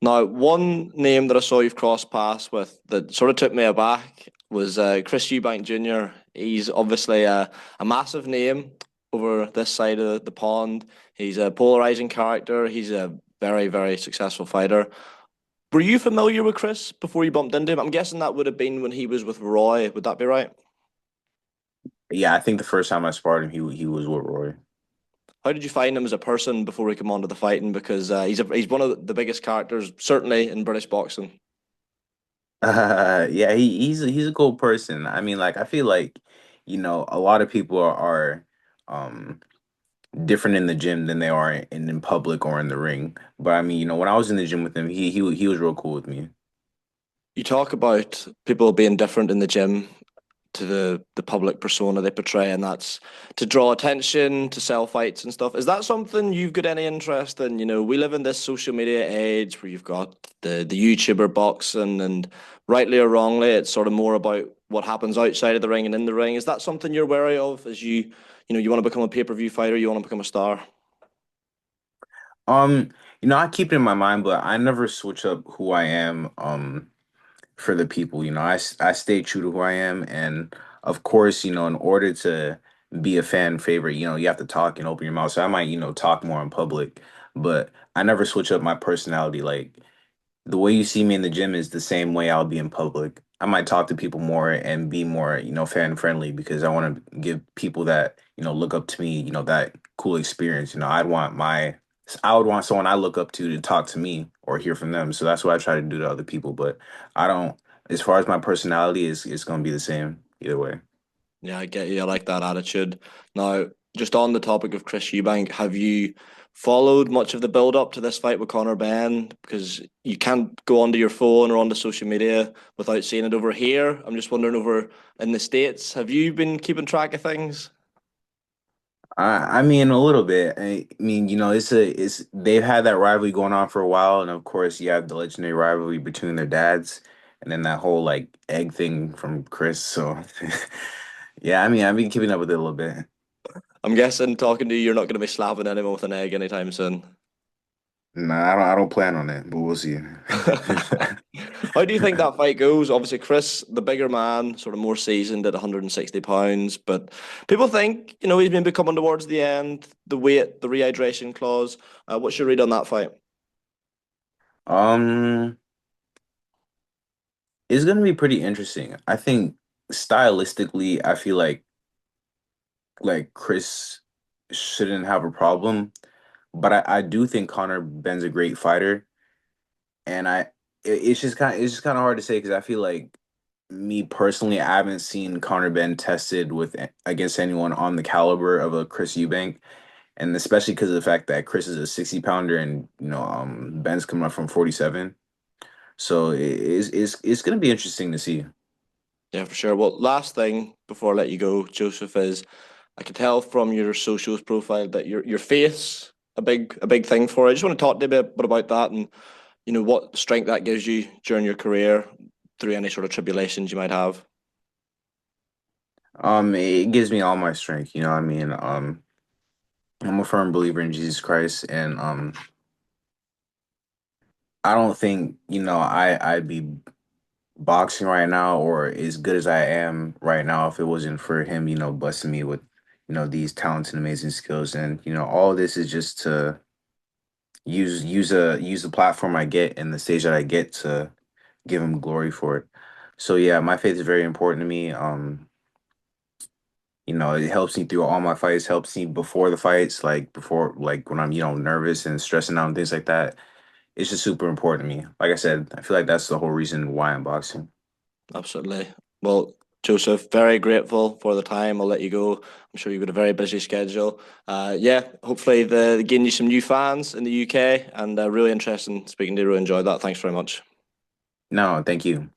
Now, one name that I saw you've crossed paths with that sort of took me aback was Chris Eubank Jr. He's obviously a massive name over this side of the pond. He's a polarizing character. He's a very, very successful fighter. Were you familiar with Chris before you bumped into him? I'm guessing that would have been when he was with Roy. Would that be right? Yeah, I think the first time I sparred him, he was with Roy. How did you find him as a person before he came on to the fighting? Because he's one of the biggest characters, certainly in British boxing. Yeah, he's a cool person. I mean, like I feel like, a lot of people are different in the gym than they are in public or in the ring. But I mean, when I was in the gym with him, he was real cool with me. You talk about people being different in the gym to the public persona they portray, and that's to draw attention, to sell fights and stuff. Is that something you've got any interest in? We live in this social media age where you've got the YouTuber boxing, and rightly or wrongly, it's sort of more about what happens outside of the ring and in the ring. Is that something you're wary of as you want to become a pay-per-view fighter, you want to become a star? Um, I keep it in my mind, but I never switch up who I am. For the people. I stay true to who I am, and of course, in order to be a fan favorite, you have to talk and open your mouth. So I might, talk more in public, but I never switch up my personality. Like the way you see me in the gym is the same way I'll be in public. I might talk to people more and be more, fan friendly because I want to give people that, look up to me, that cool experience. I would want someone I look up to talk to me or hear from them. So that's what I try to do to other people. But I don't, as far as my personality is, it's going to be the same either way. Yeah, I get you. I like that attitude. Now, just on the topic of Chris Eubank, have you followed much of the build up to this fight with Conor Benn? Because you can't go onto your phone or onto social media without seeing it over here. I'm just wondering over in the States, have you been keeping track of things? I mean a little bit. I mean, it's they've had that rivalry going on for a while, and of course you have the legendary rivalry between their dads, and then that whole like egg thing from Chris. So yeah, I mean I've been keeping up with it a little bit. I'm guessing talking to you, you're not going to be slapping anyone with an egg anytime soon. Nah, I don't plan on it, but we'll see. How do you think that fight goes? Obviously, Chris, the bigger man, sort of more seasoned at 160 pounds, but people think, he's maybe coming towards the end, the weight, the rehydration clause. What's your read on that fight? Um, it's gonna be pretty interesting. I think stylistically, I feel like Chris shouldn't have a problem, but I do think Conor Benn's a great fighter, and it's just kind of hard to say because I feel like me personally, I haven't seen Conor Benn tested against anyone on the caliber of a Chris Eubank, and especially because of the fact that Chris is a 60 pounder and Ben's coming up from 47. So it's gonna be interesting to see. Yeah, for sure. Well, last thing before I let you go, Joseph, is I can tell from your socials profile that your face a big thing for it. I just want to talk to you a bit about that and what strength that gives you during your career through any sort of tribulations you might have. It gives me all my strength, you know what I mean? I'm a firm believer in Jesus Christ, and I don't think, I'd be boxing right now or as good as I am right now if it wasn't for him, busting me with, these talents and amazing skills. And, all this is just to use the platform I get and the stage that I get to give him glory for it. So yeah, my faith is very important to me. It helps me through all my fights, helps me before the fights, like before, like when I'm, nervous and stressing out and things like that. It's just super important to me. Like I said, I feel like that's the whole reason why I'm boxing. Absolutely. Well, Joseph, very grateful for the time. I'll let you go. I'm sure you've got a very busy schedule. Yeah, hopefully the gain you some new fans in the UK, and really interesting speaking to you. Really enjoyed that. Thanks very much. No, thank you.